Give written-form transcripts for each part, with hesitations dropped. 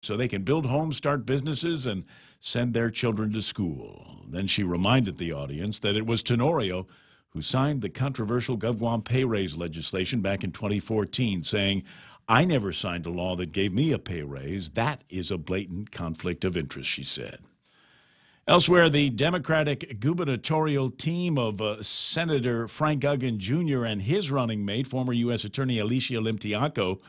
so they can build homes, start businesses, and send their children to school. Then she reminded the audience that it was Tenorio who signed the controversial GovGuam pay raise legislation back in 2014, saying, "I never signed a law that gave me a pay raise. That is a blatant conflict of interest," she said. Elsewhere, the Democratic gubernatorial team of Senator Frank Uggan Jr. and his running mate, former U.S. Attorney Alicia Limtiaco,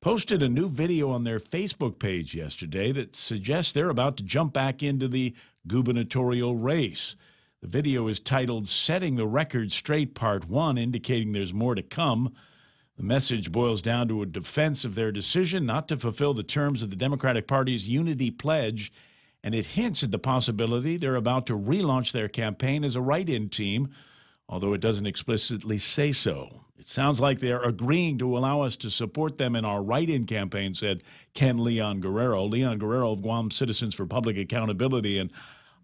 posted a new video on their Facebook page yesterday that suggests they're about to jump back into the gubernatorial race. The video is titled "Setting the Record Straight Part 1, indicating there's more to come. The message boils down to a defense of their decision not to fulfill the terms of the Democratic Party's unity pledge, and it hints at the possibility they're about to relaunch their campaign as a write-in team, although it doesn't explicitly say so. "It sounds like they're agreeing to allow us to support them in our write-in campaign," said Ken Leon Guerrero. Leon Guerrero of Guam Citizens for Public Accountability and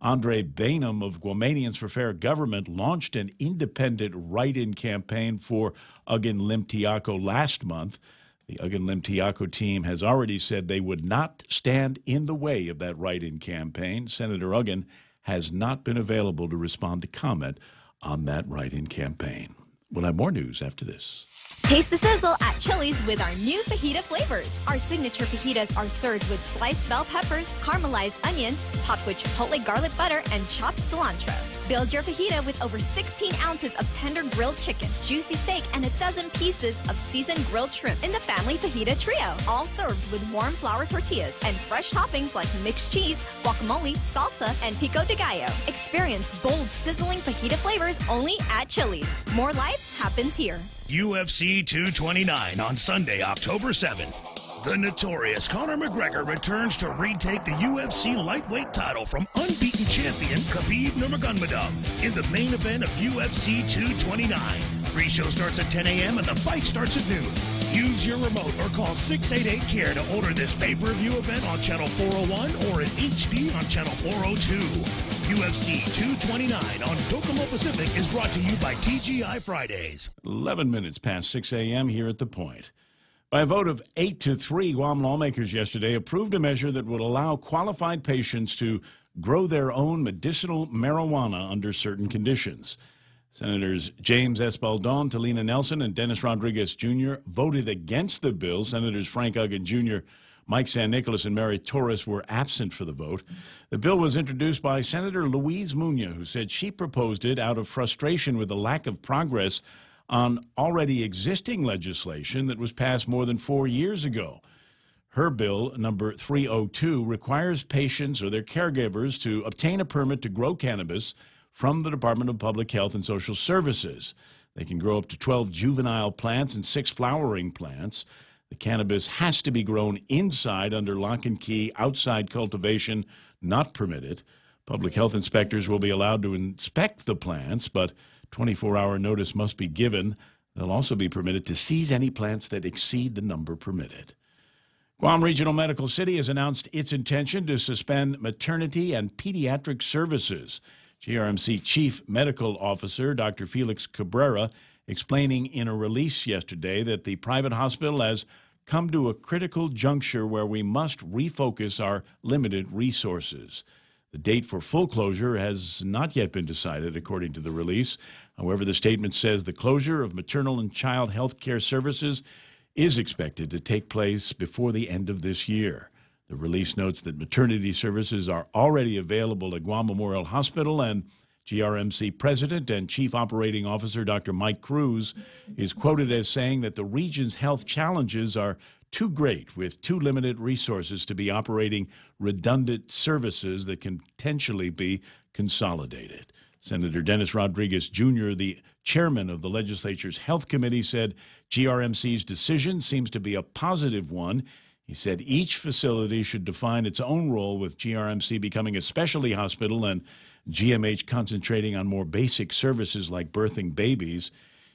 Andre Bainum of Guamanians for Fair Government launched an independent write-in campaign for Uggan Limtiaco last month. The Uggan Limtiaco team has already said they would not stand in the way of that write-in campaign. Senator Uggan has not been available to respond to comment on that write-in campaign. We'll have more news after this. Taste the sizzle at Chili's with our new fajita flavors. Our signature fajitas are served with sliced bell peppers, caramelized onions, topped with chipotle garlic butter, and chopped cilantro. Build your fajita with over 16 ounces of tender grilled chicken, juicy steak, and a dozen pieces of seasoned grilled shrimp in the family fajita trio. All served with warm flour tortillas and fresh toppings like mixed cheese, guacamole, salsa, and pico de gallo. Experience bold, sizzling fajita flavors only at Chili's. More life happens here. UFC 229 on Sunday, October 7th. The notorious Conor McGregor returns to retake the UFC lightweight title from unbeaten champion Khabib Nurmagomedov in the main event of UFC 229. Pre-show starts at 10 a.m. and the fight starts at noon. Use your remote or call 688-CARE to order this pay-per-view event on Channel 401 or in HD on Channel 402. UFC 229 on Docomo Pacific is brought to you by TGI Fridays. 11 minutes past 6 a.m. here at The Point. By a vote of 8-3, Guam lawmakers yesterday approved a measure that would allow qualified patients to grow their own medicinal marijuana under certain conditions. Senators James Espaldon, Talina Nelson, and Dennis Rodriguez Jr. voted against the bill. Senators Frank Uggan Jr., Mike San Nicolas, and Mary Torres were absent for the vote. The bill was introduced by Senator Louise Muñoz, who said she proposed it out of frustration with the lack of progress on already existing legislation that was passed more than 4 years ago. Her bill, number 302, requires patients or their caregivers to obtain a permit to grow cannabis from the Department of Public Health and Social Services. They can grow up to 12 juvenile plants and 6 flowering plants. The cannabis has to be grown inside under lock and key. Outside cultivation not permitted. Public health inspectors will be allowed to inspect the plants, but 24-hour notice must be given. They'll also be permitted to seize any plants that exceed the number permitted. Guam Regional Medical City has announced its intention to suspend maternity and pediatric services. GRMC Chief Medical Officer Dr. Felix Cabrera explaining in a release yesterday that the private hospital has come to a critical juncture where we must refocus our limited resources. The date for full closure has not yet been decided, according to the release. However, the statement says the closure of maternal and child health care services is expected to take place before the end of this year. The release notes that maternity services are already available at Guam Memorial Hospital, and GRMC President and Chief Operating Officer Dr. Mike Cruz is quoted as saying that the region's health challenges are too great with too limited resources to be operating redundant services that can potentially be consolidated. Senator Dennis Rodriguez Jr., the chairman of the legislature's Health Committee, said GRMC's decision seems to be a positive one. He said each facility should define its own role, with GRMC becoming a specialty hospital and GMH concentrating on more basic services like birthing babies.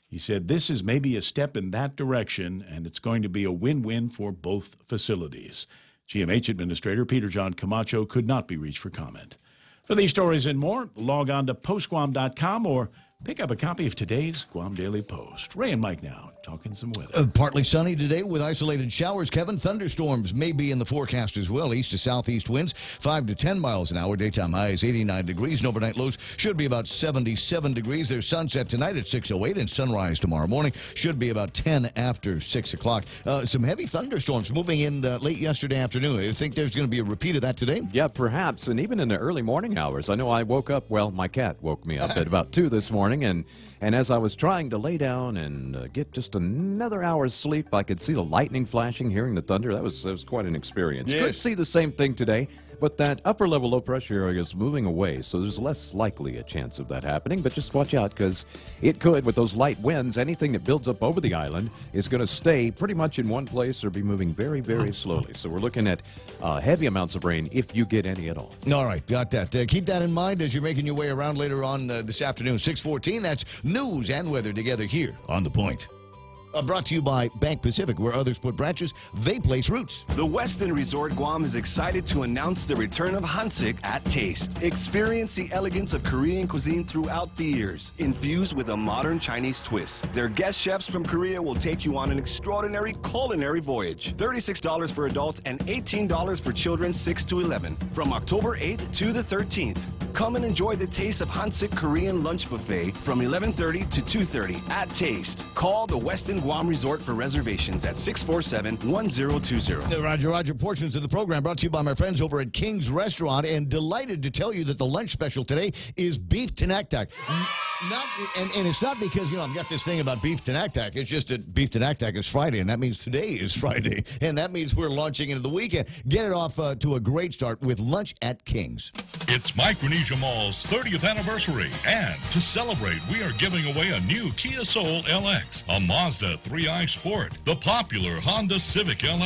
He said this is maybe a step in that direction, and it's going to be a win-win for both facilities. GMH Administrator Peter John Camacho could not be reached for comment. For these stories and more, log on to postguam.com or Pick up a copy of today's Guam Daily Post. Ray and Mike now, talking some weather. Partly sunny today with isolated showers, Kevin. Thunderstorms may be in the forecast as well. East to southeast winds, 5 to 10 miles an hour. Daytime highs 89 degrees. And overnight lows should be about 77 degrees. There's sunset tonight at 6:08 and sunrise tomorrow morning. Should be about 10 after 6 o'clock. Some heavy thunderstorms moving in late yesterday afternoon. You think there's going to be a repeat of that today? Yeah, perhaps. And even in the early morning hours. I know I woke up, well, my cat woke me up at about 2 this morning. And as I was trying to lay down and get just another hour's sleep, I could see the lightning flashing, hearing the thunder. That was quite an experience. Yes. Could see the same thing today, but that upper level low pressure area is moving away, so there's less likely a chance of that happening. But just watch out, because it could, with those light winds, anything that builds up over the island is going to stay pretty much in one place or be moving very, very slowly. So we're looking at heavy amounts of rain if you get any at all. All right, got that. Keep that in mind as you're making your way around later on this afternoon. 6:14, that's news and weather together here on The Point. Brought to you by Bank Pacific, where others put branches, they place roots. The Westin Resort Guam is excited to announce the return of Hansik at Taste. Experience the elegance of Korean cuisine throughout the years, infused with a modern Chinese twist. Their guest chefs from Korea will take you on an extraordinary culinary voyage. $36 for adults and $18 for children 6 to 11. From October 8th to the 13th. Come and enjoy the taste of Hansik Korean lunch buffet from 11:30 to 2:30 at Taste. Call the Westin Guam Resort for reservations at 647-1020. Roger, portions of the program brought to you by my friends over at King's Restaurant, and delighted to tell you that the lunch special today is beef tenactac. And it's not because, I've got this thing about beef tenactac. It's just that beef tenactac is Friday, and that means today is Friday. And that means we're launching into the weekend. Get it off to a great start with lunch at King's. It's Micronesia Mall's 30th anniversary, and to celebrate, we are giving away a new Kia Soul LX, a Mazda 3i Sport, the popular Honda Civic LX,